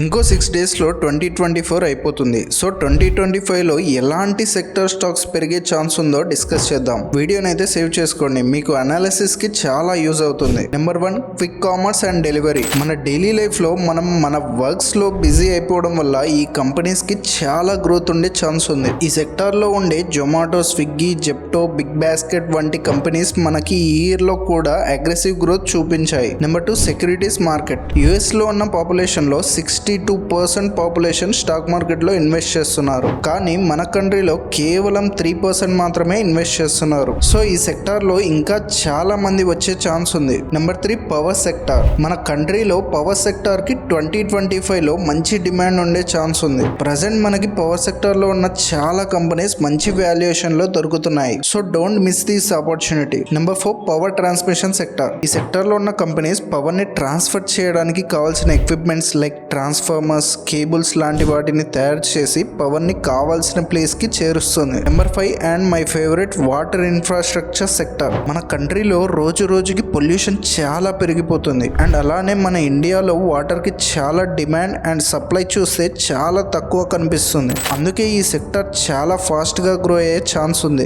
ఇంకో 6 డేస్లో 2024 అయిపోతుంది. సో 2025లో ఎలాంటి సెక్టర్ స్టాక్స్ పెరిగే ఛాన్స్ ఉందో డిస్కస్ చేద్దాం. వీడియోని అయితే సేవ్ చేసుకోండి, మీకు అనాలిసిస్ కి చాలా యూజ్ అవుతుంది. Number 1, quick commerce and delivery. మన డైలీ లైఫ్ లో మనం మన వర్క్స్ లో బిజీ అయిపోవడం వల్ల ఈ కంపెనీస్ కి చాలా గ్రోత్ ఉండే ఛాన్స్ ఉంది. ఈ సెక్టార్ లో ఉండే జొమాటో, స్విగ్గీ, జెప్టో, బిగ్ బాస్కెట్ వంటి కంపెనీస్ మనకి ఈ ఇయర్ లో కూడా అగ్రెసివ్ గ్రోత్ చూపించాయి. Number 2, securities market. యుఎస్ లో ఉన్న పాపులేషన్ లో 62% పాపులేషన్ స్టాక్ మార్కెట్ లో ఇన్వెస్ట్ చేస్తున్నారు. కానీ మన కంట్రీలో కేవలం 3% మాత్రమే ఇన్వెస్ట్ చేస్తున్నారు. సో ఈ సెక్టార్ లో ఇంకా చాలా మంది వచ్చే ఛాన్స్ ఉంది. Number 3, power sector. మన కంట్రీలో పవర్ సెక్టార్ కి 2025లో మంచి డిమాండ్ ఉండే ఛాన్స్ ఉంది. ప్రజెంట్ మనకి పవర్ సెక్టార్ లో ఉన్న చాలా కంపెనీస్ మంచి వాల్యుయేషన్ లో దొరుకుతున్నాయి. So don't miss this opportunity. Number 4, power transmission sector. ఈ సెక్టార్ లో ఉన్న కంపెనీస్ పవర్ ని ట్రాన్స్ఫర్ చేయడానికి కావాల్సిన ఎక్విప్మెంట్స్ లైక్ ట్రాన్స్ఫార్మర్స్, కేబుల్స్ లాంటి వాటిని తయారు చేసి పవర్ ని కావాల్సిన ప్లేస్ కి చేరుస్తుంది. Number 5 and my favourite, water infrastructure sector. మన కంట్రీలో రోజు రోజుకి పొల్యూషన్ చాలా పెరిగిపోతుంది అండ్ అలానే మన ఇండియాలో వాటర్ కి చాలా డిమాండ్ అండ్ సప్లై చూస్తే చాలా తక్కువ కనిపిస్తుంది. అందుకే ఈ సెక్టర్ చాలా ఫాస్ట్ గా గ్రో అయ్యే ఛాన్స్ ఉంది.